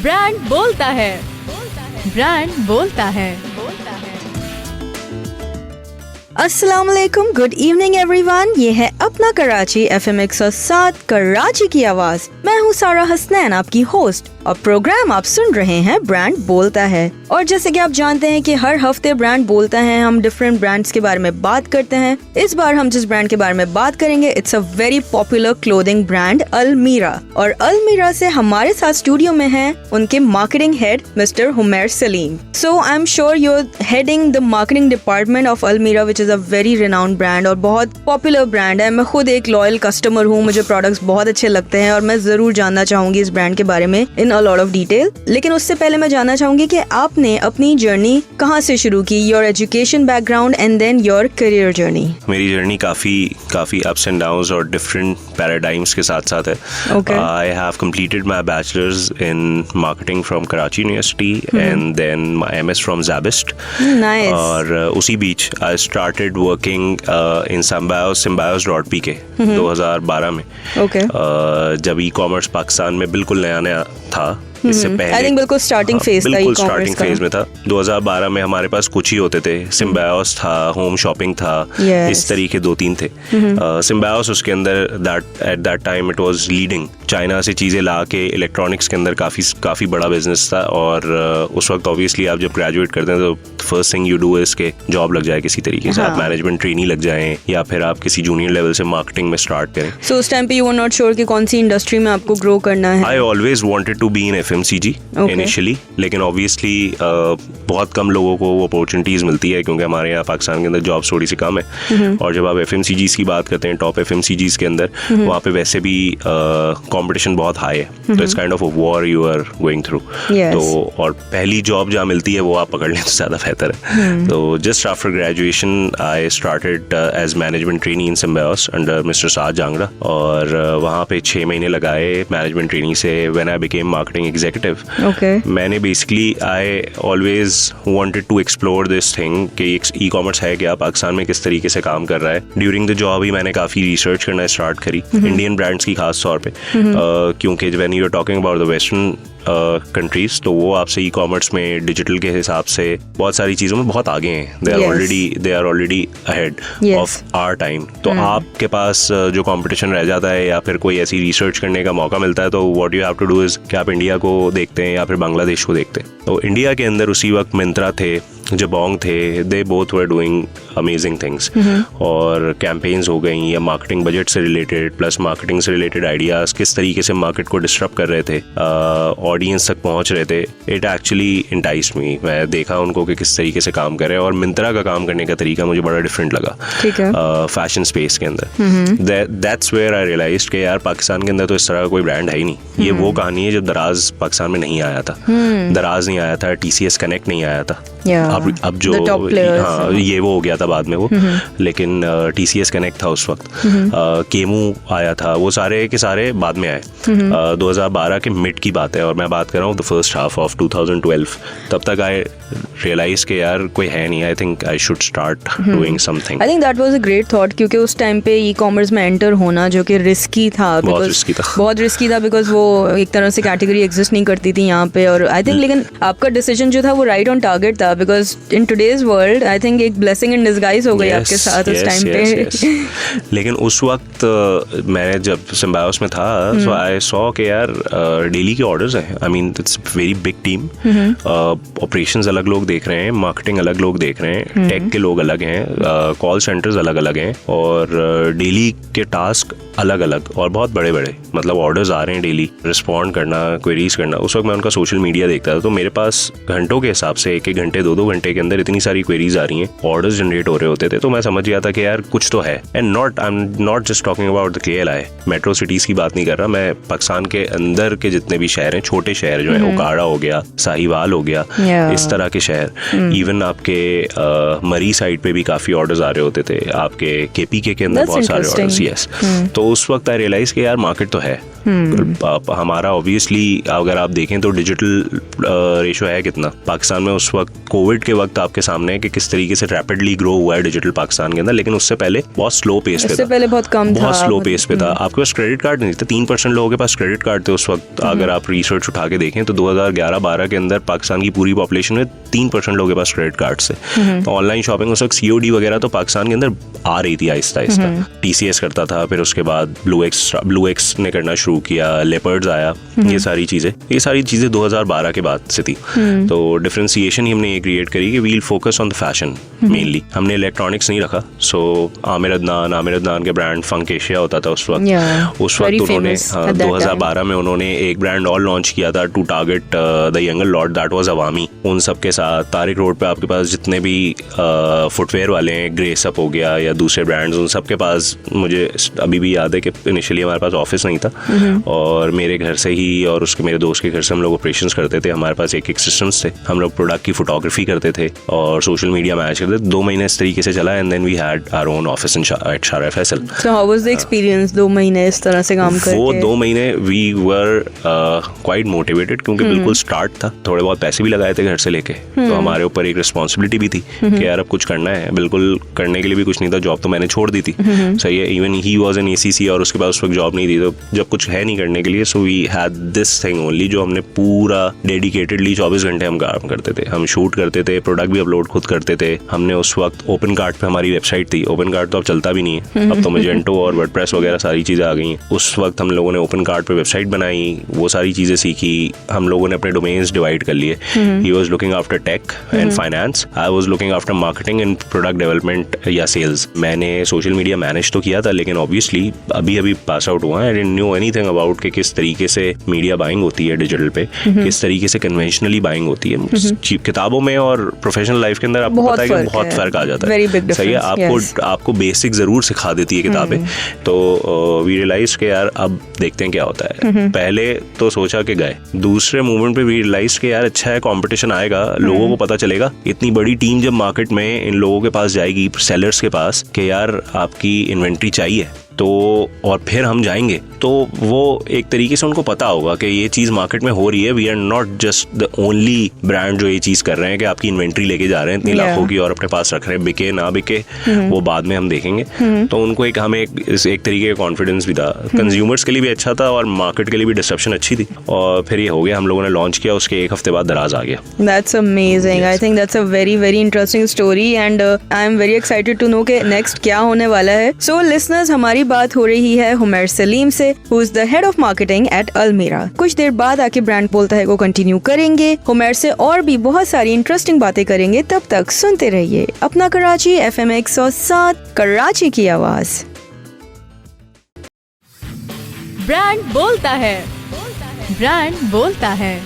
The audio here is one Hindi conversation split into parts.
ब्रांड बोलता है, ब्रांड बोलता है। अस्सलाम वालेकुम, गुड इवनिंग एवरीवन। ये है अपना कराची FM 107 कराची की आवाज। मैं हूँ सारा हसनैन, आपकी होस्ट, और प्रोग्राम आप सुन रहे हैं ब्रांड बोलता है। और जैसे कि आप जानते हैं कि हर हफ्ते ब्रांड बोलता है, हम डिफरेंट ब्रांड्स के बारे में बात करते हैं। इस बार हम जिस ब्रांड के बारे में बात करेंगे, it's a very popular clothing brand अलमीरा। और अलमीरा से हमारे साथ स्टूडियो में हैं उनके marketing head mister Humair Saleem. So I am sure you are heading the marketing department of Almirah, which is a very renowned brand और बहुत पॉपुलर ब्रांड है। मैं खुद एक लॉयल कस्टमर हूँ, मुझे प्रोडक्ट्स बहुत अच्छे लगते हैं और मैं जरूर जानना चाहूंगी इस ब्रांड के बारे में इन अ लॉट ऑफ डिटेल। लेकिन उससे पहले मैं जानना चाहूंगी कि आपने अपनी जर्नी कहाँ से शुरू की, your education background and then your career journey. मेरी जर्नी काफी अप्स एंड डाउन्स और डिफरेंट पैराडाइम्स के साथ साथ है। I have completed my bachelors in marketing from Karachi university and then my MS from SZABIST. Nice. और उसी बीच I started working in Symbios.pk 2012 में। जब ई-कॉमर्स पाकिस्तान में बिल्कुल नया था। इससे पहले आई थिंक बिल्कुल स्टार्टिंग फेज था, बिल्कुल स्टार्टिंग फेज में था। 2012 में हमारे पास कुछ ही होते थे। Symbios था, होम शॉपिंग था, इस तरीके 2-3 थे। Symbios उसके अंदर eight that time it was leading. China से चीजें ला के इलेक्ट्रॉनिक्स के अंदर काफी बड़ा बिजनेस था। और उस वक्त ऑब्वियसली आप जब ग्रेजुएट करते हैं तो first thing you do is के जॉब लग जाए किसी तरीके से। आप मैनेजमेंट ट्रेनी लग जाएं या फिर आप किसी जूनियर लेवल से मार्केटिंग में स्टार्ट करें। सो उस टाइम पे यू वर नॉट श्योर कि कौन सी इंडस्ट्री में आपको ग्रो करना है। I always wanted to be in FMCG initially, लेकिन ऑब्वियसली बहुत कम लोगों को वो अपॉर्चुनिटीज मिलती है क्योंकि हमारे यहाँ पाकिस्तान के अंदर जॉब्स थोड़ी सी कम है। और जब आप FMCGs की बात करते हैं, टॉप FMCGs के अंदर, वहाँ पे वैसे भी कंपटीशन बहुत हाई है। तो it's kind of a war you are going through. तो और पहली जॉब जहाँ मिलती है वो आप पकड़ लें तो ज़्यादा बेहतर है। तो just after graduation I started as management trainee in Symbios under mister Saad Jangra. और वहाँ पे 6 महीने लगाए मैनेजमेंट ट्रेनी से। When I became marketing executive, मैंने basically I always wanted to explore this thing कि ई-कॉमर्स है क्या, पाकिस्तान में किस तरीके से काम कर रहा है। ड्यूरिंग द जॉब ही मैंने काफ़ी रिसर्च करना स्टार्ट करी इंडियन ब्रांड्स की खास तौर पे, क्योंकि when you are talking about the western countries तो वो आपसे ई-कॉमर्स में डिजिटल के हिसाब से बहुत सारी चीज़ों में बहुत आगे हैं। They are already ahead of our time. तो आपके पास जो कंपटीशन रह जाता है या फिर कोई ऐसी रिसर्च करने का मौका मिलता है तो what you have to do is कि आप इंडिया को देखते हैं या फिर बांग्लादेश को देखते हैं। तो इंडिया के अंदर उसी वक्त मिंत्रा थे, जबोंग थे, they both were doing amazing things. और कैंपेन्स हो गई या मार्केटिंग बजट से रिलेटेड प्लस मार्केटिंग से रिलेटेड आइडियाज किस तरीके से मार्केट को डिस्टर्ब कर रहे थे, ऑडियंस तक पहुंच रहे थे। इट एक्चुअली इंटाइस्ड मी। मैं देखा उनको कि किस तरीके से काम कर रहे हैं और मिंत्रा का काम करने का तरीका मुझे बड़ा डिफरेंट लगा फैशन स्पेस के अंदर। दैट्स वेयर आई रियलाइज्ड कि यार पाकिस्तान के अंदर तो इस तरह का कोई ब्रांड है ही नहीं। ये वो कहानी है जब दराज पाकिस्तान में नहीं आया था। दराज नहीं आया था, TCS कनेक्ट नहीं आया था। अब जो ये वो हो गया था बाद में वो, लेकिन TCS कनेक्ट था उस वक्त। केमू आया था, वो सारे के सारे बाद में आए। 2012 के मिड की बात है और मैं बात कर रहा हूँ द फर्स्ट हाफ ऑफ 2012। तब तक आई रियलाइज के यार कोई है नहीं, आई think I should start doing something. I think that was a great thought, क्योंकि उस टाइम पे ई-कॉमर्स में एंटर होना जो कि रिस्की था, बहुत रिस्की था बिकॉज वो एक तरह से कैटेगरी एग्जिस्ट नहीं करती थी यहाँ पे। और आई थिंक लेकिन आपका डिसीजन जो था वो राइट ऑन टारगेट था, because in today's world I think एक ब्लेसिंग इन डिस्गाइज हो गई आपके साथ उस टाइम पे। लेकिन उस वक्त मैंने जब Symbios में था सो आई सॉ के यार डेली के ऑर्डर्स हैं। I mean it's very big team. Operations अलग लोग देख रहे हैं, मार्केटिंग अलग लोग देख रहे हैं, टेक के लोग अलग हैं, कॉल सेंटर्स अलग अलग हैं और डेली के टास्क अलग अलग और बहुत बड़े बड़े, मतलब ऑर्डर्स आ रहे हैं डेली, रिस्पॉन्ड करना, क्वेरीज करना। उस वक्त मैं उनका सोशल मीडिया देखता था तो मेरे पास घंटों के हिसाब से 1-1 घंटे 2-2 घंटे के अंदर इतनी सारी क्वेरीज आ रही हैं, ऑर्डर्स जनरेट हो रहे होते थे। तो मैं समझ गया था कि यार कुछ तो है। And I am not just talking about the KLI, metro cities की बात नहीं कर रहा मैं। पाकिस्तान के अंदर के जितने भी शहर हैं, छोटे शहर जो हैं, ओकाड़ा हो गया, साहिवाल हो गया, इस तरह के शहर, इवन आपके मरी साइड पे भी काफी ऑर्डर्स आ रहे होते थे, आपके KPK के अंदर बहुत सारे ऑर्डर्स। यस। तो उस वक्त आई रियलाइज कि यार मार्केट तो है। हमारा ऑब्वियसली अगर आप देखें तो डिजिटल रेशो है कितना पाकिस्तान में उस वक्त, कोविड के वक्त आपके सामने है कि किस तरीके से रैपिडली ग्रो हुआ है डिजिटल पाकिस्तान के अंदर, लेकिन उससे पहले बहुत स्लो पेस पे था, पहले बहुत कम था, बहुत स्लो पेस पे था। आपके पास क्रेडिट कार्ड नहीं थे, 3% लोगों के पास क्रेडिट कार्ड थे उस वक्त। अगर आप रिसर्च उठा के देखें तो 2011-12 के अंदर पाकिस्तान की पूरी पॉपुलेशन में 3% लोगों के पास क्रेडिट कार्ड से। तो ऑनलाइन शॉपिंग उस वक्त COD वगैरह तो पाकिस्तान के अंदर आ रही थी आहिस्ता आहिस्ता। TCS करता था, फिर उसके बाद ब्लू एक्स ने करना शुरू किया, लेपर्ड्स आया, ये सारी चीजें 2012 के बाद से थी। तो डिफरेंशिएशन ही हमने ये क्रिएट करी कि we'll focus on the fashion mainly. हमने इलेक्ट्रॉनिक्स नहीं रखा। सो आमिर अदनान के ब्रांड फंक एशिया होता था उस वक्त। उस वक्त उन्होंने 2012 में उन्होंने एक ब्रांड और लॉन्च किया था to target the younger lot, that was Awami. उन सब के साथ तारिक रोड पे आपके पास जितने भी फुटवेयर वाले हैं, ग्रेस अप हो गया या दूसरे ब्रांड्स, उन सब के पास मुझे अभी भी याद है कि इनिशियली हमारे पास ऑफिस नहीं था और मेरे घर से ही और उसके मेरे दोस्त के घर से हम लोग ऑपरेशंस करते थे। हमारे पास एक सिस्टम्स थे, हम लोग प्रोडक्ट की फोटोग्राफी करते थे और सोशल मीडिया मैनेज करते थे। 2 महीने इस तरीके से चला and then we had our own office at Shahrah Faisal. So how was the experience 2 महीने इस तरह से काम करके? वो 2 महीने वी वर क्वाइट मोटिवेटेड क्योंकि बिल्कुल स्टार्ट था, थोड़े बहुत पैसे भी लगाए थे घर से लेके, तो हमारे ऊपर एक रिस्पॉन्सिबिलिटी भी थी कि यार अब कुछ करना है। बिल्कुल करने के लिए भी कुछ नहीं था, जॉब तो मैंने छोड़ दी थी, सही है। Even he was an ACC और उसके बाद उस वक्त जॉब नहीं थी, तो जब कुछ है नहीं करने के लिए, so we had this thing only, जो हमने पूरा डेडिकेटेडली 24 घंटे हम काम करते थे। हम शूट करते थे, प्रोडक्ट भी अपलोड खुद करते थे। हमने उस वक्त ओपन कार्ट पे हमारी वेबसाइट थी, ओपन कार्ट तो अब चलता भी नहीं है, अब तो मैजेंटो और वर्डप्रेस वगैरह सारी चीजें आ गई हैं। उस वक्त हम लोगों ने ओपन कार्ट पे वेबसाइट बनाई, वो सारी चीजें सीखी। हम लोगों ने अपने डोमेन्स डिवाइड कर लिए। He was looking after tech and finance, I was looking after marketing and product development या सेल्स। मैंने सोशल मीडिया मैनेज तो किया था, लेकिन ऑब्वियसली अभी पास आउट हुआ, I didn't know anything about कि किस तरीके से मीडिया बाइंग होती है डिजिटल पे, किस तरीके से कन्वेंशनली बाइंग होती है। किताबों में और प्रोफेशनल लाइफ के अंदर आपको पता है कि बहुत फर्क आ जाता है, सही है। आपको बेसिक जरूर सिखा देती है किताबें। तो वी रियलाइज के यार अब देखते हैं क्या होता है। पहले तो सोचा कि गए, दूसरे मूवमेंट पे वी रियलाइज के यार अच्छा है, कंपटीशन आएगा, लोगों को पता चलेगा। इतनी बड़ी टीम जब मार्केट में इन लोगों के पास जाएगी, सेलर्स के पास, कि यार आपकी इन्वेंट्री चाहिए, तो और फिर हम जाएंगे, तो वो एक तरीके से उनको पता होगा कि ये चीज मार्केट में हो रही है। We are not just the only brand जो ये चीज कर रहे हैं कि आपकी इन्वेंट्री लेके जा रहे हैं इतनी लाखों की और अपने पास रख रहे हैं, बिके ना बिके वो बाद में हम देखेंगे। तो उनको हमें एक तरीके का कॉन्फिडेंस भी था, कंज्यूमर्स के लिए भी अच्छा था और मार्केट के लिए भी डिस्ट्रप्शन अच्छी थी। और फिर ये हो गया, हम लोगों ने लॉन्च किया, उसके 1 हफ्ते बाद दराज आ गया। That's amazing. I think that's a very very interesting story and I am very excited to know कि next क्या होने वाला है। So listeners, हमारी बात हो रही है हुमैर सलीम से, who is the head of marketing at Almira। कुछ देर बाद आके ब्रांड बोलता है को कंटिन्यू करेंगे, हुमैर से और भी बहुत सारी इंटरेस्टिंग बातें करेंगे। तब तक सुनते रहिए अपना कराची FM 107, कराची की आवाज। ब्रांड बोलता है, ब्रांड बोलता है।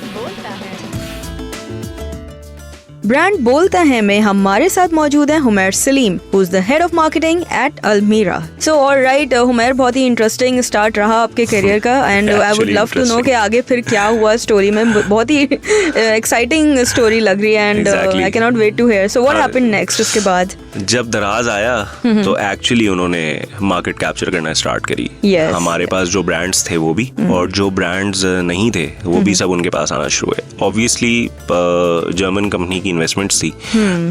ब्रांड बोलता है में हमारे साथ मौजूद है Humair Salim, who is the head of marketing at Almira। So alright, Humair, बहुत ही इंटरेस्टिंग स्टार्ट रहा आपके करियर का and I would love to know कि आगे फिर क्या हुआ स्टोरी में। बहुत ही एक्साइटिंग स्टोरी लग रही है and I can not wait to hear. So what happened next? उसके बाद जब दराज आया तो एक्चुअली उन्होंने मार्केट कैप्चर करना स्टार्ट करी। हमारे पास जो ब्रांड्स थे वो भी और जो ब्रांड्स नहीं थे वो भी सब उनके पास आना शुरू हुए। ऑब्वियसली जर्मन कंपनी की इन्वेस्टमेंट्स थी,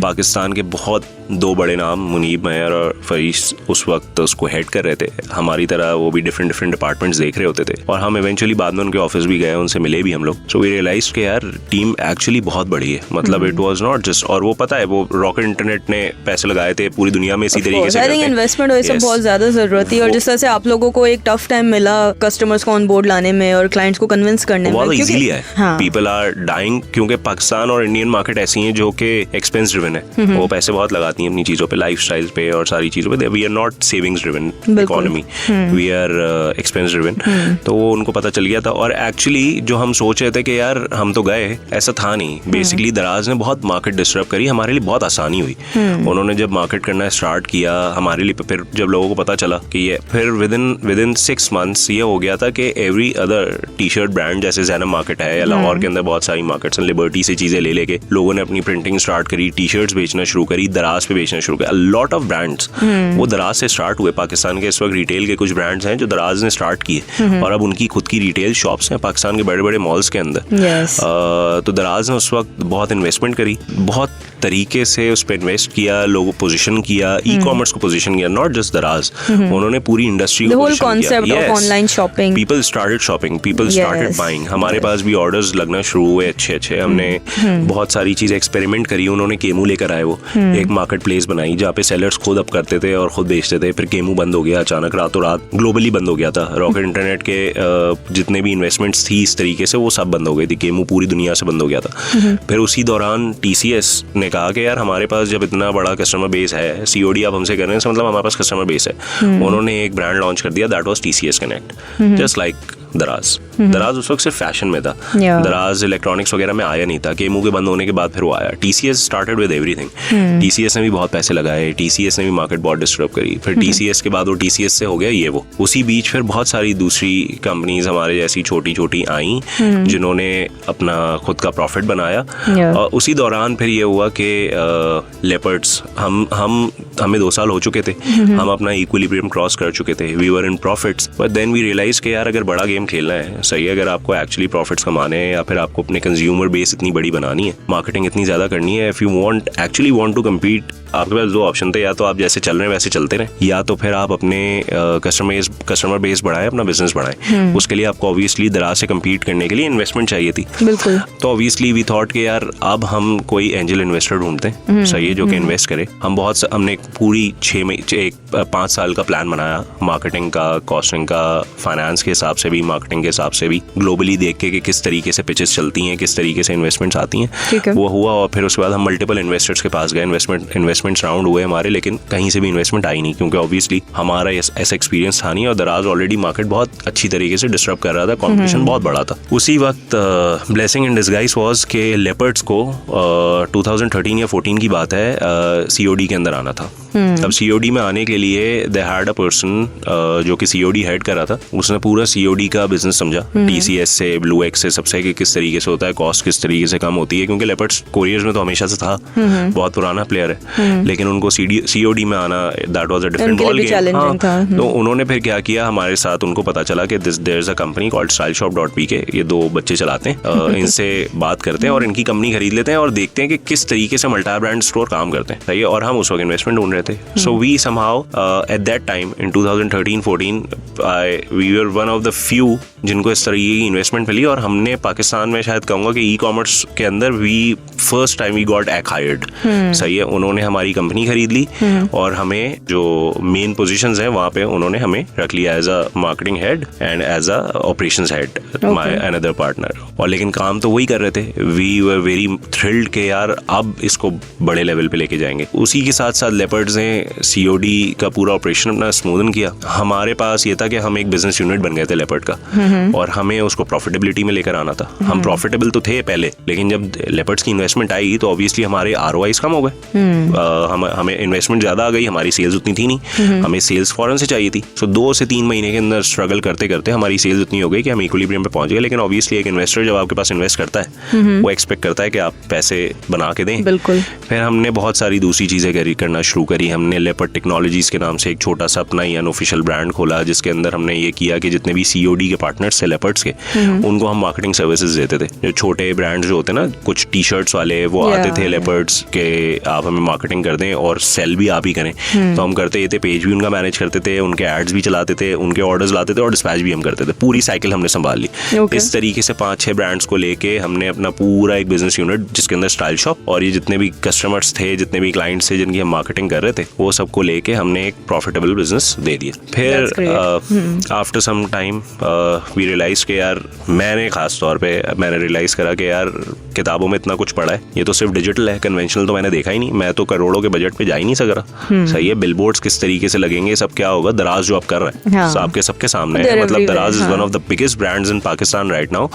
पाकिस्तान के बहुत 2 बड़े नाम, मुनीब मैयर और फरीस, उस वक्त उसको हेड कर रहे थे। हमारी तरह वो भी डिफरेंट डिपार्टमेंट्स देख रहे होते थे और हम इवेंचुअली बाद में उनके ऑफिस भी गए, उनसे मिले भी हम लोग। सो वी रियलाइज के यार टीम एक्चुअली बहुत बड़ी है, मतलब इट वाज नॉट जस्ट, और वो पता है वो रॉकेट इंटरनेट ने पैसे लगाए थे पूरी दुनिया में इसी तरीके से। आई थिंक इन्वेस्टमेंट वैसे बहुत ज्यादा जरूरत थी और जिस तरह से आप लोगों को एक टफ टाइम मिला कस्टमर्स को ऑन बोर्ड लाने में और क्लाइंट्स को कन्विंस करने में, बहुत इजीली है। पीपल आर डाइंग क्योंकि पाकिस्तान और इंडियन मार्केट ऐसी हैं जो कि एक्सपेंस ड्रिवन है, वो पैसे बहुत लगाती हैं अपनी चीजों पे, लाइफस्टाइल पे और सारी चीजों पे। We are not savings driven economy, we are expense driven. तो वो उनको पता चल गया था और एक्चुअली जो हम सोच रहे थे कि यार हम तो गए, ऐसा था नहीं। बेसिकली दराज ने बहुत मार्केट डिस्टर्ब करी, हमारे लिए बहुत आसानी हुई। उन्होंने जब मार्केट करना स्टार्ट किया हमारे लिए, फिर जब लोगों को पता चला कि ये, फिर विद इन 6 months ये हो गया था कि every other T shirt brand, जैसे जैनम मार्केट है या लाहौर के अंदर बहुत सारी मार्केट्स हैं, लिबर्टी से चीजें ले लेके लोगों ने अपनी प्रिंटिंग स्टार्ट करी, टी शर्ट्स बेचना शुरू करी, दराज पे बेचना शुरू करा। लॉट ऑफ ब्रांड्स वो दराज से स्टार्ट हुए। पाकिस्तान के इस वक्त रिटेल के कुछ ब्रांड्स हैं जो दराज ने स्टार्ट किए और अब उनकी खुद की रिटेल शॉप्स हैं पाकिस्तान के बड़े बड़े मॉल्स के अंदर। तो दराज ने उस वक्त बहुत इन्वेस्टमेंट करी, बहुत तरीके से उस पर इन्वेस्ट किया, लोगों को पोजीशन किया, ई कॉमर्स को पोजीशन किया, नॉट जस्ट दराज, उन्होंने पूरी इंडस्ट्री को पोजीशन किया। Online shopping, people started shopping, people started buying. हमारे पास भी ऑर्डर्स लगना शुरू हुए अच्छे। हमने बहुत सारी चीजें एक्सपेरिमेंट करी। उन्होंने केमू लेकर आए, वो एक मार्केट प्लेस बनाई जहाँ पे सेलर्स खुद अप करते थे और खुद बेचते थे। फिर केमू बंद हो गया अचानक, रातों रात ग्लोबली बंद हो गया था। रॉकेट इंटरनेट के जितने भी इन्वेस्टमेंट्स थी इस तरीके से वो सब बंद हो गई थी। केमू पूरी दुनिया से बंद हो गया था। फिर उसी दौरान TCS ने कहा कि यार हमारे पास जब इतना बड़ा कस्टमर बेस है, COD आप हमसे कर रहे हैं, मतलब हमारे पास कस्टमर बेस है। उन्होंने एक ब्रांड लॉन्च कर दिया, that was TCS connect, just like दराज। दराज उस वक्त सिर्फ फैशन में था, दराज इलेक्ट्रॉनिक्स वगैरह में आया नहीं था। केमू के बंद होने के बाद फिर वो आया। TCS started with everything. TCS ने भी बहुत पैसे लगाए, TCS ने भी मार्केट बहुत डिस्टर्ब करी। फिर TCS के बाद वो TCS से हो गया ये वो। उसी बीच फिर बहुत सारी दूसरी कंपनीज हमारे जैसी छोटी छोटी आई जिन्होंने अपना खुद का प्रॉफिट बनाया। और उसी दौरान फिर ये हुआ कि लेपर्ड्स, हमें 2 साल हो चुके थे, हम अपना इक्विलिब्रियम क्रॉस कर चुके थे, we were in profits. But then we realize कि यार अगर बड़ा गेम खेलना है, सही है, अगर आपको एक्चुअली प्रॉफिट्स कमाने हैं या फिर आपको अपने कंज्यूमर बेस इतनी बड़ी बनानी है, मार्केटिंग इतनी ज्यादा करनी है, if you actually want to compete, आपके पास 2 ऑप्शन थे, या तो आप जैसे चल रहे हैं वैसे चलते रहें, या तो फिर आप अपने कस्टमर बेस बढ़ाएं, अपना बिजनेस बढ़ाएं। उसके लिए आपको ऑब्वियसली दराज से कम्पीट करने के लिए इन्वेस्टमेंट चाहिए थी। बिल्कुल। तो ऑब्वियसली वी थॉट कि यार अब हम कोई एंजल इन्वेस्टर ढूंढते हैं, सही है, जो कि इन्वेस्ट करे। हमने पूरी 5 साल का प्लान बनाया, मार्केटिंग का, कॉस्टिंग का, फाइनेंस के हिसाब से भी, मार्केटिंग के हिसाब से भी, ग्लोबली देख के कि किस तरीके से पिचेस चलती हैं, किस तरीके से इन्वेस्टमेंट्स आती हैं, वो हुआ। और फिर उसके बाद हम मल्टीपल इन्वेस्टर्स के पास गए, इन्वेस्टमेंट्स राउंड हुए हमारे, लेकिन कहीं से भी इन्वेस्टमेंट आई नहीं, क्योंकि ऑब्वियसली हमारा ऐसा एक्सपीरियंस था नहीं और दराज ऑलरेडी मार्केट बहुत अच्छी तरीके से डिस्टर्ब कर रहा था, कॉम्पिटिशन बहुत बड़ा था। उसी वक्त ब्लेसिंग इन डिस्गाइज वाज के लेपर्ड्स को 2013 या 14 की बात है, COD के अंदर आना था। अब COD में आने के लिए दे हैड अ पर्सन जो कि COD हेड कर रहा था, उसने पूरा COD का बिजनेस समझा, TCS से, BlueX से, सबसे कि किस तरीके से होता है, कॉस्ट किस तरीके से कम होती है, क्योंकि लेपर्ड्स कोरियर्स में तो हमेशा से था, बहुत पुराना प्लेयर है, लेकिन उनको COD में आना that was a different ball game. तो उन्होंने फिर क्या किया, हमारे साथ उनको पता चला कि there is a company called styleshop.pk, ये 2 बच्चे चलाते हैं, इनसे बात करते हैं और इनकी कंपनी खरीद लेते हैं और देखते हैं कि किस तरीके से मल्टी ब्रांड स्टोर काम करते हैं, सही है। और हम उस वक्त इन्वेस्टमेंट ढूंढ रहे थे। So we somehow at that time in 2013-14 we were one of the few जिनको इस तरह की इन्वेस्टमेंट मिली। और हमने पाकिस्तान में शायद कहूँगा कि ई कॉमर्स के अंदर first time we got hired, सही है। उन्होंने हमारी कंपनी खरीद ली और हमें जो मेन पोजीशंस हैं वहाँ पे उन्होंने हमें रख लिया as a marketing head and as a operations head, my another partner. और लेकिन काम तो वही कर रहे थे। वी वर वेरी थ्रिल्ड के यार अब इसको बड़े लेवल पे लेके जाएंगे। उसी के साथ साथ लेपर्ड्स ने COD का पूरा ऑपरेशन अपना स्मूदन किया। हमारे पास ये था कि हम एक बिजनेस यूनिट बन गए थे लेपर्ड का और हमें उसको प्रॉफिटेबिलिटी में लेकर आना था। हम प्रॉफिटेबल तो थे पहले, लेकिन जब लेपर्ड्स की इन्वेस्टमेंट आई तो ऑब्वियसली हमारे ROIs कम हो गए। हमें इन्वेस्टमेंट ज्यादा आ गई, हमारी सेल्स उतनी थी नहीं, हमें सेल्स फौरन से चाहिए थी। सो 2 से 3 महीने के अंदर स्ट्रगल करते करते हमारी सेल्स इतनी हो गई कि हम इक्विलिब्रियम पे पहुंच गए। लेकिन ऑब्वियसली एक इन्वेस्टर जब आपके पास इन्वेस्ट करता है वो एक्सपेक्ट करता है कि आप पैसे बना के दें। बिल्कुल। फिर हमने बहुत सारी दूसरी चीजें करना शुरू करी। हमने लेपर्ड टेक्नोलॉजीज के नाम से एक छोटा सा अपना ही अनऑफिशियल ब्रांड खोला, जिसके अंदर हमने ये किया कि जितने भी COD के पार्टनर्स थे लेपर्ड्स के, उनको हम मार्केटिंग सर्विसेज देते थे। जो छोटे ब्रांड्स जो होते हैं ना, कुछ टी-शर्ट्स वाले, वो आते थे लेपर्ड्स के, आप हमें मार्केटिंग कर दें और सेल भी आप ही करें। तो हम करते ये थे, पेज भी उनका मैनेज करते थे, उनके एड्स भी चलाते थे, उनके ऑर्डर्स लाते थे और डिस्पैच भी हम करते थे। पूरी साइकिल हमने संभाल ली। इस तरीके से 5-6 ब्रांड्स को लेके हमने अपना पूरा एक बिजनेस यूनिट, जिसके अंदर स्टाइल शॉप और ये जितने भी कस्टमर्स थे, जितने भी क्लाइंट्स थे जिनकी हम मार्केटिंग कर रहे थे, वो सबको लेके हमने एक प्रॉफिटेबल बिजनेस दे दिया। फिर after some time we realize के यार, मैंने खास तौर पे मैंने रियलाइज करा कि यार किताबों में इतना कुछ पढ़ा है, ये तो सिर्फ डिजिटल है, कन्वेंशनल तो मैंने देखा ही नहीं। मैं तो करोड़ों के बजट पे जा ही नहीं सक रहा। सही है, बिलबोर्ड्स किस तरीके से लगेंगे, सब क्या होगा, दराज जो आप कर रहे हैं आपके सबके सामने है। मतलब दराज is one of the biggest brands in Pakistan right now,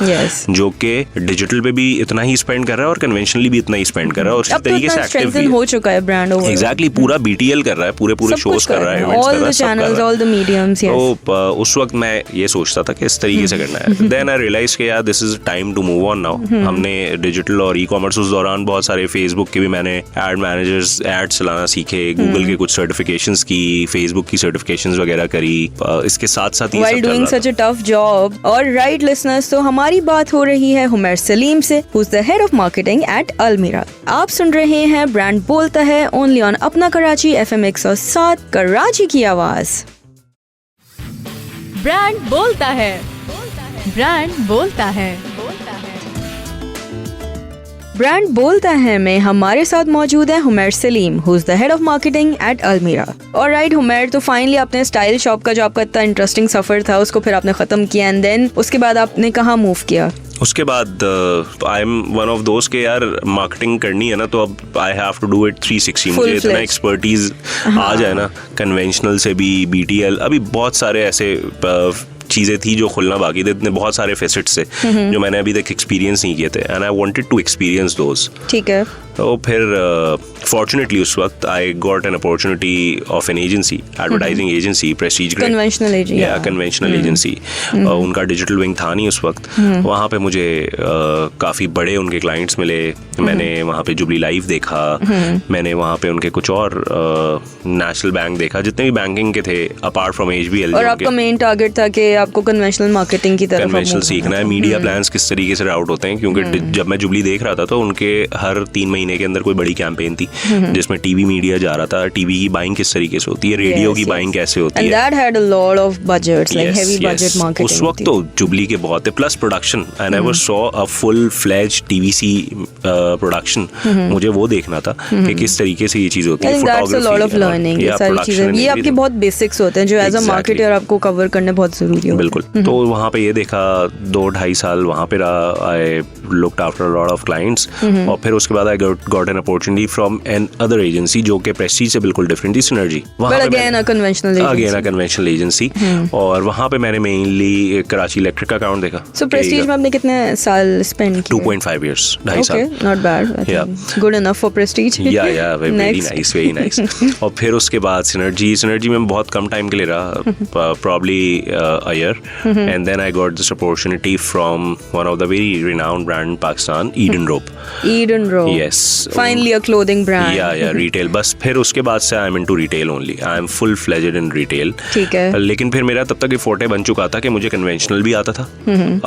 जो कि डिजिटल पे भी इतना ही स्पेंड कर रहा है और कन्वेंशनली भी इतना ही स्पेंड कर रहा है और उसी तरीके से एक्टिव भी हो चुका है ब्रांड। एग्जैक्टली, पूरा BTL कर रहा है, पूरे शोज कर रहा है, इवेंट्स कर रहा है, चैनल्स, ऑल द मीडियम्स। तो उस वक्त मैं ये सोचता था कि इस तरीके से करना है। देन आई रियलाइज कि यार this is time to move on now. हमने डिजिटल और ई-कॉमर्स उस दौरान बहुत सारे फेसबुक के भी मैंने एड मैनेजर्स एड चलाना सीखे, गूगल के कुछ सर्टिफिकेशंस की, फेसबुक की सर्टिफिकेशंस वगैरह करी। इसके साथ साथ while doing such a tough job. और राइट लिसनर्स, तो हमारी बात हो रही है हुमैर सलीम से, who is the head of marketing at Almirah. आप सुन रहे हैं ब्रांड बोलता है ओनली ऑन अपना कराची FM 107 कराची की आवाज। ब्रांड बोलता है, ब्रांड बोलता है। ब्रांड बोलता है में हमारे साथ मौजूद है Humair Saleem, who is the head of marketing at Almirah. और राइट हुमैर, तो फाइनली आपने स्टाइल शॉप का जो आपका इतना इंटरेस्टिंग सफर था उसको फिर आपने खत्म किया, एंड देन उसके बाद आपने कहाँ मूव किया? उसके बाद आई एम वन ऑफ दोस्त के यार मार्केटिंग करनी है ना, तो अब I have to do it 360। मुझे इतना एक्सपर्टीज आ जाए ना, कन्वेंशनल से भी BTL, अभी बहुत सारे ऐसे चीज़ें थी जो खुलना बाकी थे, इतने बहुत सारे फेसेट्स से जो मैंने अभी तक एक्सपीरियंस नहीं किए थे, and I wanted to experience those. ठीक है। तो फिर फॉर्चुनेटली उस वक्त I got an opportunity of an agency, advertising agency, prestige conventional agency. उनका डिजिटल विंग था नहीं उस वक्त। वहाँ पे मुझे काफ़ी बड़े उनके क्लाइंट्स मिले। मैंने वहाँ पे जुबली लाइफ देखा, मैंने वहाँ पे उनके कुछ और नेशनल बैंक देखा, जितने भी बैंकिंग के थे अपार्ट फ्रॉम HBL। और आपका मेन टारगेट था कि आपको कन्वेंशनल मार्केटिंग की तरफ कन्वेंशनल सीखना है, मीडिया प्लान्स किस तरीके से राउट होते हैं, क्योंकि जब मैं जुबली देख रहा था तो उनके हर 3 महीने के अंदर कोई बड़ी कैंपेन थी जिसमें टीवी मीडिया जा रहा था, टीवी की बाइंग किस तरीके से होती है, रेडियो की बाइंग कैसे होती है। And that had a lot of budgets, like heavy budget marketing. उस वक्त तो जुबली के बहुत है, plus production. I never saw a full fledged TVC production. मुझे वो देखना था कि किस तरीके से ये चीज होती है, फोटोग्राफी, ये सारी चीजें, ये आपके बहुत बेसिक्स होते हैं जो एज अ मार्केटर आपको कवर करने बहुत जरूरी है। बिल्कुल। तो वहाँ पे ये देखा, 2-2.5 साल वहाँ पे रहा। I looked after a lot of clients, और फिर उसके बाद I got an opportunity from an other agency जो कि प्रेस्टीज से बिल्कुल डिफरेंट थी, synergy. Again a conventional agency. और वहाँ पे मैंने मेनली कराची इलेक्ट्रिक का अकाउंट देखा। सो प्रेस्टीज में आपने कितने साल स्पेंड किए? 2.5 years, 2.5 साल। Not bad, good enough for Prestige. या वेरी नाइस। और फिर उसके बाद सिनर्जी में बहुत कम टाइम के लिए रहा, probably a year, and then I got this opportunity from one of the very renowned brand in Pakistan, Eden Rope. Yes. Finally a clothing brand. Yeah, retail. बस फिर उसके बाद से I'm into retail only. I'm full-fledged in retail. ठीक है। लेकिन फिर मेरा तब तक ये फोटे बन चुका था कि मुझे कन्वेंशनल भी आता था,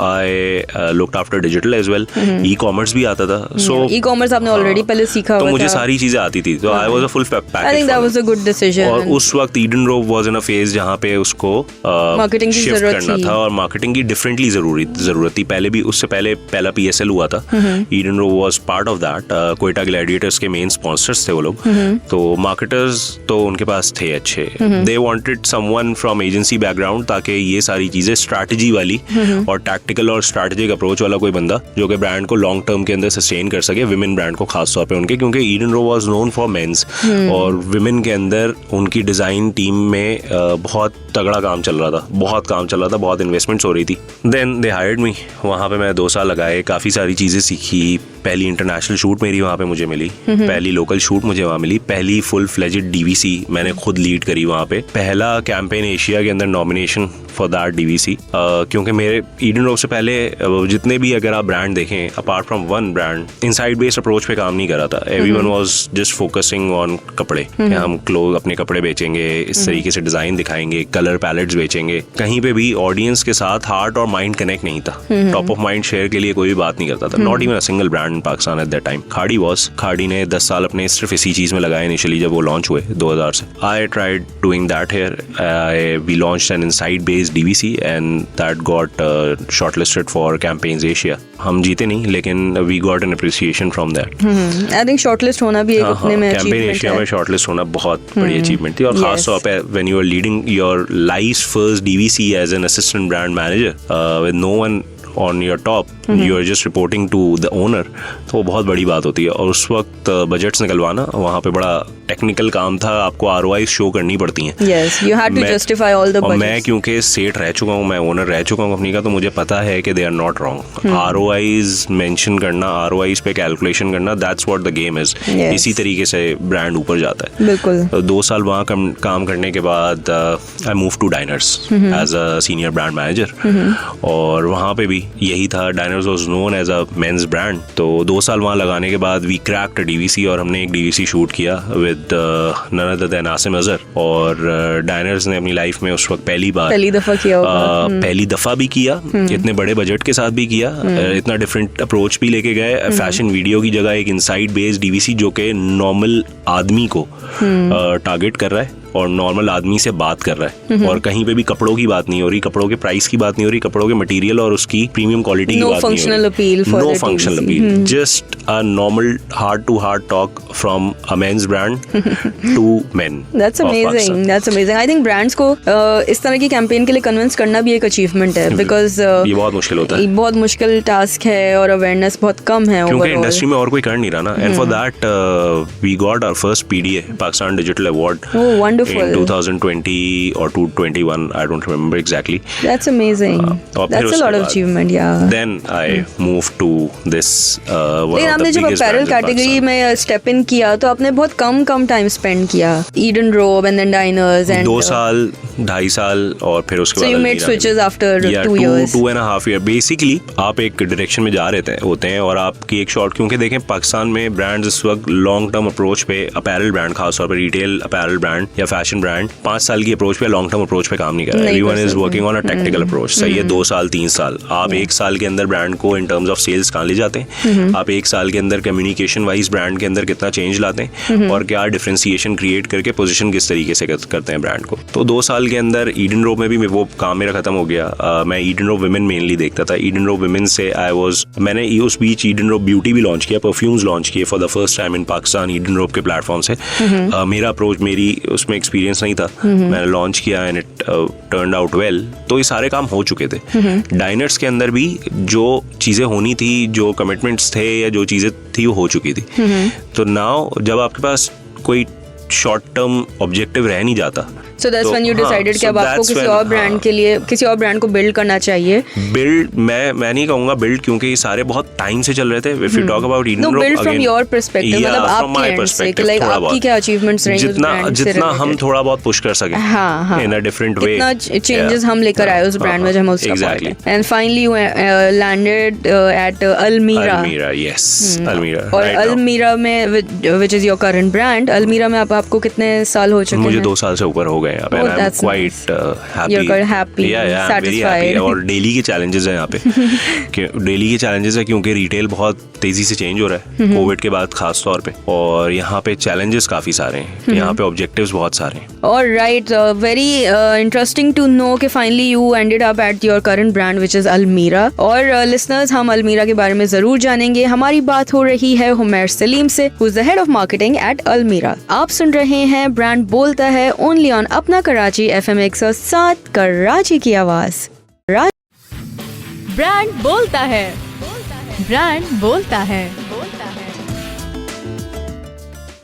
I looked after digital as well, e-commerce भी आता था। So e-commerce आपने ऑलरेडी पहले सीखा हुआ था, तो मुझे सारी चीजें आती थी, तो I was a full package. I think that was a good decision. और उस वक्त Eden Rope was in a phase जहाँ पे उसको मार्केटिंग की जरूरत करना था, और मार्केटिंग की डिफरेंटली जरूरत थी। पहले भी, उससे पहले पहला PSL हुआ था, Eden Robe was part of that. Quetta gladiators के मेन स्पॉन्सर्स थे वो लोग। तो मार्केटर्स तो उनके पास थे अच्छे। They wanted someone from agency background, ताकि ये सारी चीजें स्ट्रैटेजी वाली और टैक्टिकल और स्ट्रैटेजिक अप्रोच वाला कोई बंदा जो कि ब्रांड को लॉन्ग टर्म के अंदर सस्टेन कर सके, विमेन ब्रांड को खास तौर पे उनके, क्योंकि Eden Robe was known for men's, और विमेन के अंदर उनकी डिजाइन टीम में बहुत तगड़ा काम चल रहा था, बहुत इन्वेस्टमेंट्स हो रही थी। Then they hired me. वहाँ पे मैं 2 साल लगाए, काफ़ी सारी चीज़ें सीखी। पहली इंटरनेशनल शूट मेरी वहाँ पे मुझे मिली, पहली लोकल शूट मुझे वहाँ मिली, पहली फुल फ्लेजेड DVC मैंने खुद लीड करी वहाँ पे, पहला कैंपेन एशिया के अंदर नॉमिनेशन फॉर दैट DVC। क्योंकि मेरे ईडन रोप से पहले जितने भी अगर आप ब्रांड देखें, apart from one brand, inside based approach पे काम नहीं कर रहा था। Everyone was just focusing on कपड़े, हम क्लोथ अपने कपड़े बेचेंगे, इस तरीके से डिजाइन दिखाएंगे, कलर पैलेट्स बेचेंगे। कहीं पे भी ऑडियंस के साथ हार्ट और माइंड कनेक्ट नहीं था, टॉप ऑफ माइंड शेयर के लिए कोई भी बात नहीं करता था। Not even a single brand in Pakistan eight that time. खाड़ी ने 10 साल अपने सिर्फ इसी चीज में लगाए इनिशियली जब वो लॉन्च हुए 2000 से। I tried doing that here. We launched an insight based DVC and that got shortlisted for campaigns Asia. हम जीते नहीं, लेकिन we got an appreciation from that. I think shortlist होना भी एक अपने में कैंपेन एशिया में शॉर्टलिस्ट होना बहुत बड़ी अचीवमेंट थी, और खास तौर पे when you are leading your life first DVC as an assistant brand manager with no one on your top, you are just reporting to the owner, तो वो बहुत बड़ी बात होती है। और उस वक्त बजट्स निकलवाना वहाँ पे बड़ा टेक्निकल काम था, आपको ROI शो करनी पड़ती हैं। Yes, you had to justify all the और मैं budgets. क्योंकि सेठ रह चुका हूँ, मैं ओनर रह चुका हूँ कंपनी का, तो मुझे पता है कि they are not wrong. ROIs mention करना, ROIs पे कैलकुलेशन करना, that's what the game is. Yes. इसी तरीके से ब्रांड ऊपर जाता है। बिल्कुल। तो 2 साल वहाँ काम करने के बाद I move to Diners as a senior brand manager, और वहाँ पे भी यही था। Diners was known as a men's brand. तो 2 साल वहाँ लगाने के बाद वी क्रैक्ड DVC, और हमने एक DVC शूट किया with none other than Asim Azhar. और डाइनर्स ने अपनी लाइफ में उस वक्त पहली दफा किया होगा। पहली दफा भी किया, इतने बड़े बजट के साथ भी किया, इतना डिफरेंट अप्रोच भी लेके गए। फैशन वीडियो की जगह एक इनसाइट बेस्ड DVC जो कि नॉर्मल आदमी को टारगेट कर रहा है और नॉर्मल आदमी से बात कर रहा है, और कहीं पे भी कपड़ों की बात नहीं हो रही, कपड़ों के प्राइस की बात नहीं हो रही, कपड़ों के मटेरियल और उसकी प्रीमियम क्वालिटी की बात नहीं हो रही। No functional appeal, just a normal heart to heart talk from a men's brand to men. That's amazing. That's amazing. I think brands को इस तरह की कैंपेन के लिए कन्विंस करना भी एक अचीवमेंट है, बिकॉज ये बहुत मुश्किल होता है, बहुत मुश्किल टास्क है, और अवेयरनेस बहुत कम है क्योंकि overall. इंडस्ट्री में और कोई कर नहीं रहा ना। And for that we got our first PDA, Pakistan digital award, Oh, wonderful. in 2020 or 2021, I don't remember exactly. That's amazing. और फिर That's a उसके lot of बाद achievement, yeah. Then I moved to this one लेकिन of आपने the जब biggest apparel brands in category Pakistan. में स्टेप इन किया तो आपने बहुत कम टाइम स्पेंड किया, Eden Robe and then Diners and 2 साल, 2.5 साल, और फिर उसके So बाद you made switches after 2 years. 2.5 year. Basically आप एक डायरेक्शन में जा रहे होते हैं, और आपकी एक शॉर्ट, क्योंकि देखें पाकिस्तान में ब्रांड्स इस वक्त लॉन्ग टर्म अप्रोच पे, अपैरल ब्रांड खासतौर पर रिटेल अपैरल ब्रांड या फैशन ब्रांड 5 साल की अप्रोच पे, लॉन्ग टर्म अप्रोच पे काम नहीं कर रहा है। Everyone is working on a technical approach. सही है, 2 साल 3 साल, आप 1 साल के अंदर ब्रांड को इन टर्म्स ऑफ सेल्स कहाँ ले जाते हैं, आप 1 साल के अंदर कम्युनिकेशन वाइज ब्रांड के अंदर कितना चेंज लाते हैं, और क्या डिफरेंशिएशन क्रिएट करके पोजीशन किस तरीके से करते हैं ब्रांड को। तो 2 साल के अंदर ईडन रोब में भी वो काम मेरा खत्म हो गया। मैं ईडन रोब विमेन मेनली देखता था। ईडन रोब विमेन से मैंने उस बीच ईडन रोब ब्यूटी भी लॉन्च किया, परफ्यूम्स लॉन्च किए for the first time in Pakistan Eden रोब के प्लेटफॉर्म से। मेरा अप्रोच, मेरी उसमें एक्सपीरियंस नहीं था, मैंने लॉन्च किया and it turned out well. तो ये सारे काम हो चुके थे। डाइनर्स के अंदर भी जो चीजें होनी थी, जो कमिटमेंट्स थे या जो चीजें थी, वो हो चुकी थी। तो नाउ जब आपके पास कोई शॉर्ट टर्म ऑब्जेक्टिव रह नहीं जाता, So that's when you decided कि अब आपको किसी और ब्रांड के लिए, किसी और ब्रांड को बिल्ड करना चाहिए। बिल्ड मैं नहीं कहूंगा बिल्ड, क्योंकि ये सारे बहुत टाइम से चल रहे थे। If you talk about Eden Rope, build from your perspective, मतलब आपके एंड से, लाइक आपकी क्या अचीवमेंट्स रही उस ब्रांड से, जितना हम थोड़ा बहुत पुश कर सके इन अ डिफरेंट वे, कितना चेंजेस हम लेकर आए उस ब्रांड में, जब हम उसका पार्ट हैं। And finally you landed eight almirah. Yes, almirah. और अल्मीरा में, which is your current brand, almirah में आपको कितने साल हो चुके हैं? मुझे 2 साल से ऊपर हो गए यहाँ पे। Oh, I'm that's quite happy. You're quite happy, Yeah, very satisfied. happy. और डेली के चैलेंजेस हैं यहाँ पे। डेली के चैलेंजेस है क्योंकि रिटेल बहुत तेजी से चेंज हो रहा है कोविड के बाद खास तौर पे, और यहाँ पे चैलेंजेस काफी सारे हैं, यहाँ पे ऑब्जेक्टिव्स बहुत सारे हैं। Alright, very interesting to know कि finally you ended up at your current brand which is Almira. और listeners, हम Almira के बारे में जरूर जानेंगे। हमारी बात हो रही है हुमैर सलीम से, who is the head of marketing at Almira. आप सुन रहे हैं ब्रांड बोलता है only on अपना कराची FM 107 कराची की आवाज। ब्रांड बोलता है, ब्रांड बोलता है।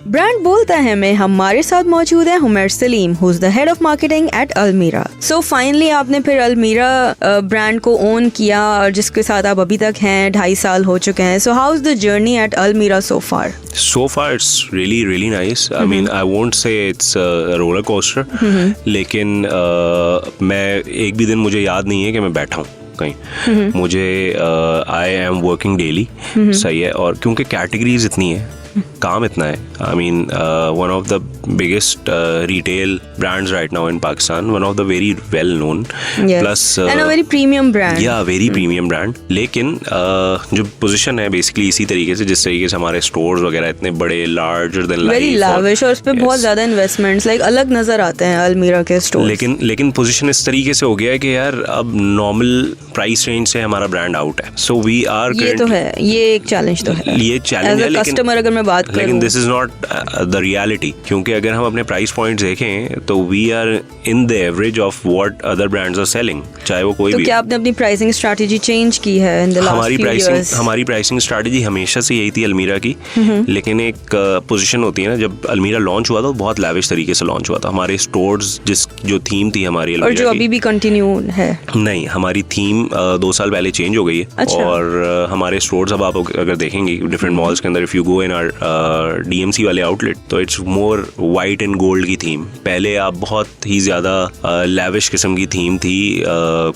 ब्रांड बोलता है में हमारे साथ मौजूद है Humair Saleem, who is the head of marketing at Almirah. So finally आपने फिर अलमीरा ब्रांड को ओन किया, और जिसके साथ आप अभी तक हैं, 2.5 साल हो चुके हैं। So how is the journey at Almirah so far? So far it's really nice. I mean, I won't say it's a roller coaster, लेकिन मैं एक भी दिन मुझे याद नहीं है कि मैं बैठा हूँ कहीं। मुझे आई एम वर्किंग डेली। सही है, और क्योंकि कैटेगरीज इतनी है, काम इतना है। I mean one of the biggest retail brands right now in Pakistan, one of the very well known, plus and a very premium brand. या वेरी प्रीमियम ब्रांड। लेकिन जो पोजीशन है बेसिकली इसी तरीके से, जिस तरीके से हमारे स्टोर्स वगैरह इतने बड़े, larger than life, very lavish, और उस पे बहुत ज्यादा इन्वेस्टमेंट्स, लाइक अलग नजर आते हैं अलमीरा के स्टोर। लेकिन पोजीशन इस तरीके से हो गया है कि यार अब नॉर्मल प्राइस रेंज से हमारा ब्रांड आउट है। सो वी आर, ये तो है, ये एक चैलेंज तो है। ये चैलेंज है, लेकिन कस्टमर अगर मैं बात करूं, लेकिन this is not the reality, क्योंकि अगर हम अपने प्राइस पॉइंट्स देखें तो we are in the average of what other brands are selling, चाहे वो कोई तो भी। क्या आपने अपनी प्राइसिंग स्ट्रैटेजी चेंज की है in the last few years? हमारी प्राइसिंग स्ट्रैटेजी हमेशा से यही थी अलमीरा की, लेकिन एक पोजीशन होती है ना, जब अलमीरा लॉन्च हुआ था बहुत लैविश तरीके से लॉन्च हुआ था। हमारे स्टोर्स जो थीम थी हमारी अलमीरा और जो अभी भी कंटिन्यू है? नहीं, हमारी थीम 2 साल पहले चेंज हो गई है। अच्छा। और हमारे स्टोर्स अब आप अगर देखेंगे डिफरेंट मॉल्स के अंदर, if you go in our DMC वाले आउटलेट, तो it's more white and gold की थीम। पहले आप बहुत ही ज्यादा लैविश किस्म की थीम थी,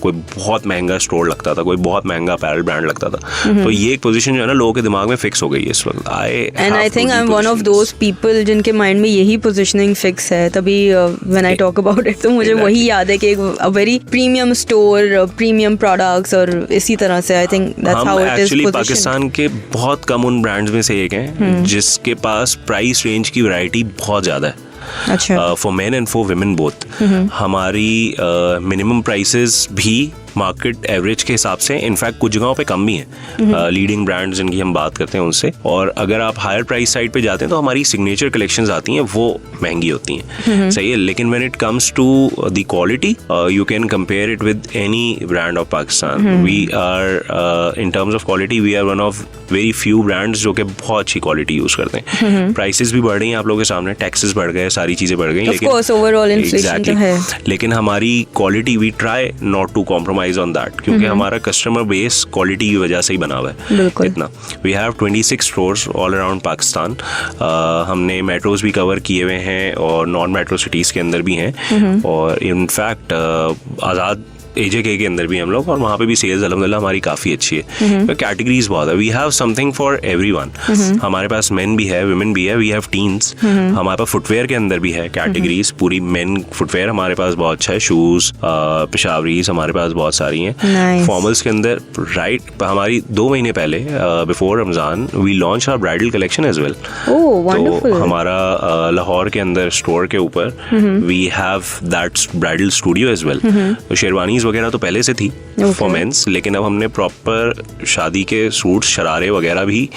कोई बहुत महंगा स्टोर लगता था, कोई बहुत महंगा अपैरल ब्रांड लगता था। तो ये एक पोजीशन जो है ना लोगों के दिमाग में फिक्स हो गई है इस वक्त। And I think I am one of those people जिनके माइंड में यही पोजीशनिंग फिक्स है, तभी when I talk about it तो मुझे वही याद है कि एक very premium store, premium products, और इसी तरह से I think that's how it is actually positioned. Pakistan के बहुत कम उन ब्रांड्स में से एक हैं जिसके पास प्राइस रेंज की वैरायटी बहुत ज्यादा है। अच्छा। For men and for women both. हमारी मिनिमम प्राइसेस भी मार्केट एवरेज के हिसाब से इनफैक्ट कुछ जगहों पे कम भी हैं, लीडिंग ब्रांड्स जिनकी हम बात करते हैं उनसे। और अगर आप हायर प्राइस साइड पे जाते हैं तो हमारी सिग्नेचर कलेक्शंस आती हैं, वो महंगी होती हैं, सही है। लेकिन when it comes to the quality, you can compare it with any brand of Pakistan. We are in terms of quality we are one of very few brands जो कि बहुत अच्छी क्वालिटी यूज करते हैं। प्राइसेस भी बढ़ रही हैं आप लोगों के सामने, टैक्सेस बढ़ गए, सारी चीजें बढ़ गई, लेकिन ओवरऑल इन्फ्लेशन तो है, लेकिन हमारी quality we try not to compromise on that, क्योंकि हमारा कस्टमर बेस क्वालिटी की वजह से ही बना हुआ है इतना। We have 26 stores all around Pakistan. हमने मेट्रोज भी कवर किए हुए हैं और नॉन मेट्रो सिटीज के अंदर भी हैं, और इनफैक्ट आज़ाद AJK के अंदर भी हम लोग, और वहाँ पे भी सेल्स अल्हम्दुलिल्लाह हमारी काफ़ी अच्छी है। कैटेगरीज बहुत है, we have something for everyone. हमारे पास मेन भी है, विमेन भी है, वी हैव टीन्स। हमारे पास फुटवेयर के अंदर भी है कैटेगरीज, पूरी मेन फुटवेयर हमारे पास बहुत अच्छा है, शूज, पेशावरीज हमारे पास बहुत सारी हैं। फॉर्मल्स के अंदर राइट, हमारी 2 महीने पहले before Ramzan we launch our bridal collection as well. तो हमारा लाहौर के अंदर स्टोर के ऊपर we have that bridal studio as well. तो शेरवानी वगैरह तो पहले से थी फॉर मेंस, लेकिन अब हमने प्रॉपर शादी के सूट्स, शरारे वगैरह भी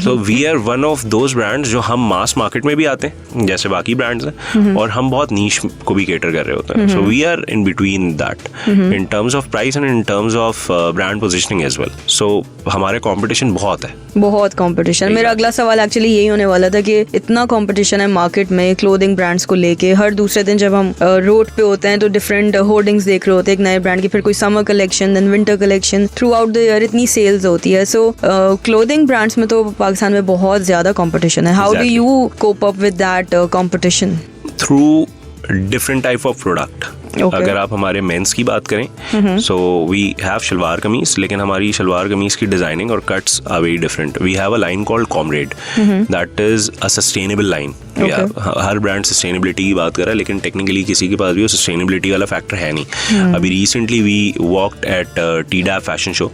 so we are one of those brands जो हम मास मार्केट में भी आते हैं जैसे बाकी ब्रांड्स हैं, और हम बहुत नीश को भी केटर कर रहे होते हैं। So we are in between that in terms of price and in terms of brand positioning as well. So हमारे कॉम्पिटिशन बहुत है, बहुत कॉम्पिटिशन। मेरा अगला सवाल एक्चुअली यही होने वाला था कि इतना कॉम्पिटिशन है मार्केट में क्लोथिंग ब्रांड्स को लेके। हर दूसरे दिन जब हम रोड पे होते हैं तो डिफरेंट होर्डिंग्स देख रहे होते हैं एक नए ब्रांड की, फिर कोई summer collection, then winter collection, throughout the year इतनी सेल्स होती है। सो क्लोथिंग ब्रांड्स में तो पाकिस्तान में बहुत ज्यादा कंपटीशन है। How do you cope up with that competition? Through different type of product. अगर आप हमारे मेंस की बात करें, सो वी हैव शलवार कमीज, लेकिन हमारी शलवार कमीज की डिजाइनिंग और cuts are very different. We have a line called comrade, that is a sustainable line. हर ब्रांड सस्टेनेबिलिटी की बात कर रहा है, लेकिन टेक्निकली किसी के पास भी वो सस्टेनेबिलिटी वाला फैक्टर है नहीं। अभी recently we walked at TDAP fashion show,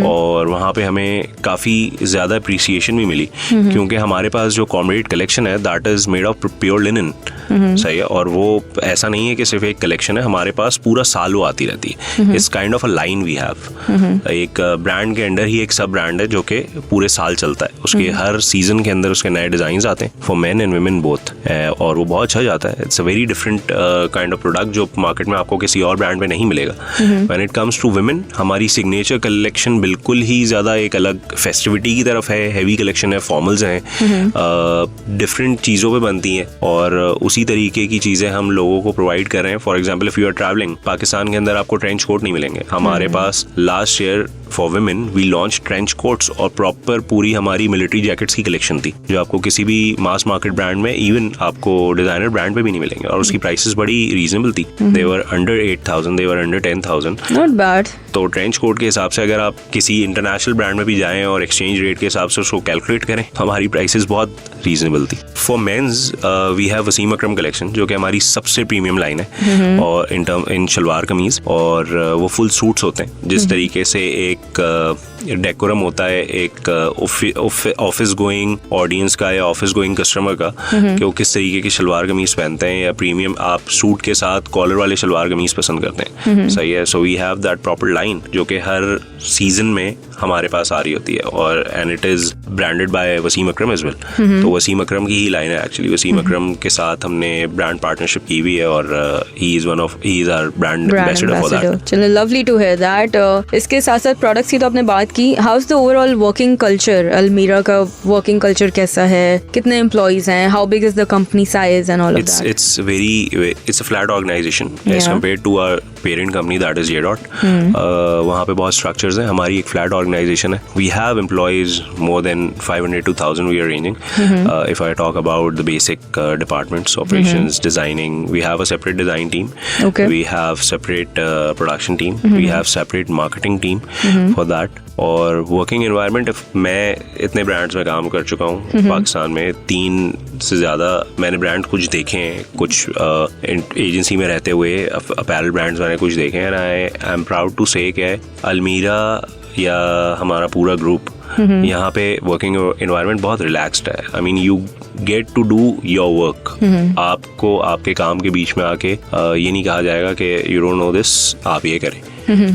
और वहाँ पे हमें काफ़ी ज़्यादा अप्रिसिएशन भी मिली, क्योंकि हमारे पास जो कॉमरेड कलेक्शन है that is made of pure linen, सही है। और वो ऐसा नहीं है कि सिर्फ एक कलेक्शन है, हमारे पास पूरा साल वो आती रहती है। इस kind of a line we have. एक ब्रांड के अंडर ही एक सब ब्रांड है जो कि पूरे साल चलता है, उसके हर सीजन के अंदर उसके नए डिजाइन आते हैं for men and women both, और वो बहुत अच्छा जाता है। It's a very different kind of product जो मार्केट में आपको किसी और ब्रांड पे नहीं मिलेगा। When it comes to women, हमारी सिग्नेचर कलेक्शन बिल्कुल ही ज्यादा एक अलग फेस्टिविटी की तरफ है, हैवी कलेक्शन है, फॉर्मल्स हैं, डिफरेंट चीज़ों पे बनती हैं, और उसी तरीके की चीज़ें हम लोगों को प्रोवाइड कर रहे हैं। For example if you are travelling, Pakistan के अंदर आपको ट्रेंच कोट नहीं मिलेंगे, हमारे पास last year for women we launch trench coats, और प्रॉपर पूरी हमारी मिलिट्री जैकेट्स की कलेक्शन थी जो आपको किसी भी मास मार्केट ब्रांड में, इवन आपको डिजाइनर ब्रांड पे भी नहीं मिलेंगे, और उसकी प्राइसेस बड़ी रीजनेबल थी। They were under 8,000, they were under 10,000, not bad. तो ट्रेंच कोट के हिसाब से अगर आप किसी इंटरनेशनल ब्रांड में भी जाएं और एक्सचेंज रेट के हिसाब से उसको कैलकुलेट करें, तो हमारी प्राइसेस बहुत रीजनेबल थी। For men's we have Wasim Akram collection जो कि हमारी सबसे प्रीमियम लाइन है, और इन शलवार कमीज, और वो फुल सूट्स होते हैं। जिस तरीके से एक डेकोरम होता है एक ऑफिस गोइंग ऑडियंस का या ऑफिस गोइंग कस्टमर का, कि वो किस तरीके की शलवार कमीज पहनते हैं, या प्रीमियम आप सूट के साथ कॉलर वाले शलवार कमीज पसंद करते हैं, सही है। So we have that proper line जो कि हर सीजन में हमारे पास आ रही होती है, और and it is branded by Wasim Akram as well. तो वसीम अकरम की ही लाइन है एक्चुअली। वसीम अकरम के साथ हमने ब्रांड पार्टनरशिप की हुई है, और he is our brand ambassador for that. चलो, लवली टू हियर दैट। इसके साथ साथ प्रोडक्ट्स की तो आपने बात की, how is the overall working culture? Almirah का वर्किंग कल्चर कैसा है? कितने एम्प्लॉइज हैं? How big is the company size and all of that? It's a flat organization as compared to our parent company that is ये डॉट। वहाँ पे बहुत स्ट्रक्चर्स हैं, हमारी एक फ्लैट ऑर्गेनाइजेशन है। We have employees more than 500 to 1000 we are ranging. If I talk about the basic departments, operations, designing, we have a separate design team. Okay. We have separate production team. We have separate marketing team for that. और वर्किंग एनवायरनमेंट, मैं इतने ब्रांड्स में काम कर चुका हूँ पाकिस्तान में, 3 से ज़्यादा मैंने ब्रांड कुछ देखे हैं, कुछ एजेंसी में रहते हुए अपैरल ब्रांड्स मैंने कुछ देखे हैं। आई एम प्राउड टू से कि अलमीरा या हमारा पूरा ग्रुप, यहाँ पे वर्किंग एनवायरनमेंट बहुत रिलैक्स्ड है। I mean you get to do your work. आपको आपके काम के बीच में आके ये नहीं कहा जाएगा कि यू डोंट नो दिस, आप ये करें।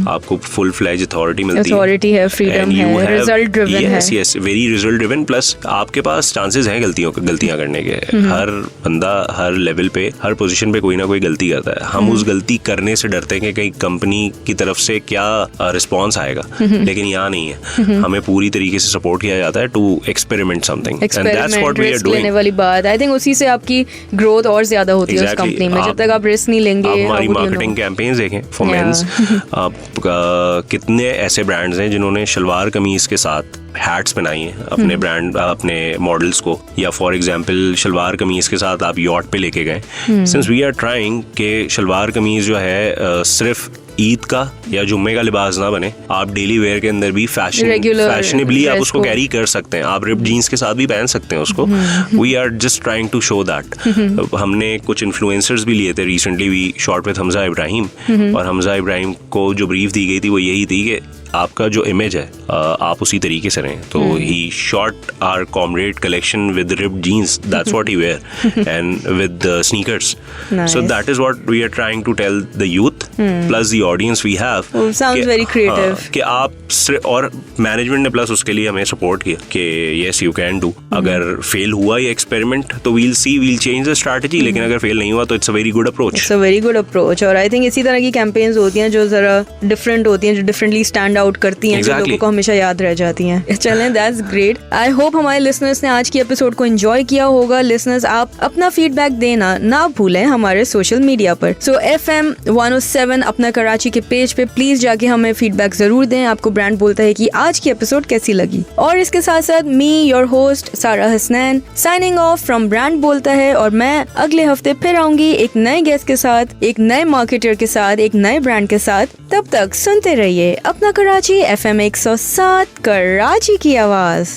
आपको फुल फ्लेज अथॉरिटी मिलती है, फ्रीडम है, रिजल्ट ड्रिवन है। Yes, very result driven. Plus आपके पास चांसेस हैं गलतियां करने के। हर बंदा हर लेवल पे, हर पोजीशन पे कोई ना कोई गलती करता है। हम उस गलती करने से डरते हैं कि कहीं कंपनी की तरफ से क्या रिस्पॉन्स आएगा, लेकिन यहाँ नहीं है। हमें पूरी तरीके से सपोर्ट किया जाता है to experiment something, and that's what we are doing. वाली बात, आई थिंक उसी से आपकी ग्रोथ और ज्यादा होती है उस कंपनी में। जब तक आप रिस्क नहीं लेंगे, हमारी मार्केटिंग कैंपेन्स देखें फॉर मेंस, कितने ऐसे ब्रांड्स हैं जिन्होंने शलवार कमीज के साथ हैट्स बनाई हैं अपने ब्रांड, अपने मॉडल्स को, या फॉर एग्जांपल शलवार कमीज के साथ आप यॉट पे लेके गए। सिंस वी आर ट्राइंग कि शलवार कमीज जो है सिर्फ ईद का या जुम्मे का लिबास ना बने, आप डेली वेयर के अंदर भी फैशनेबली आप उसको कैरी कर सकते हैं। आप रिप्ड जीन्स के साथ भी पहन सकते हैं उसको। We are just trying to show that. हमने कुछ इन्फ्लुएंसर्स भी लिए थे recently, we shot with Hamza Ibrahim, और हमजा इब्राहिम को जो ब्रीफ दी गई थी वो यही थी कि आपका जो इमेज है आप उसी तरीके से रहें। तो he shot our comrade collection with ripped jeans, that's what he wear, and with sneakers. So that is what we are trying to tell the youth plus the audience we have. Sounds very creative कि आप, और मैनेजमेंट ने प्लस उसके लिए हमें सपोर्ट किया कि यस यू कैन डू। अगर फेल हुआ ये एक्सपेरिमेंट तो we'll see, we'll change the strategy, लेकिन अगर फेल नहीं हुआ तो it's a very good approach. It's a very good approach. और आई थिंक इसी तरह की कैंपेन्स होती हैं जो जरा डिफरेंट होती हैं, जो डिफरेंटली स्टैंड आउट करती हैं, जो लोगों को हमेशा याद रह जाती हैं। चलें, दैट्स ग्रेट। आई होप हमारे लिसनर्स ने आज की एपिसोड को एंजॉय किया होगा। लिसनर्स, आप अपना फीडबैक देना ना भूलें हमारे सोशल मीडिया पर। सो FM 107 अपना कराची के पेज पे प्लीज जाके हमें फीडबैक जरूर दें। आपको ब्रांड बोलता है कि आज की एपिसोड कैसी लगी। और इसके साथ साथ मी योर होस्ट सारा Hasnain signing off from brand बोलता है, और मैं अगले हफ्ते फिर आऊंगी एक नए गेस्ट के साथ, एक नए मार्केटर के साथ, एक नए ब्रांड के साथ। तब तक सुनते रहिए अपना कराची FM 107 कराची की आवाज।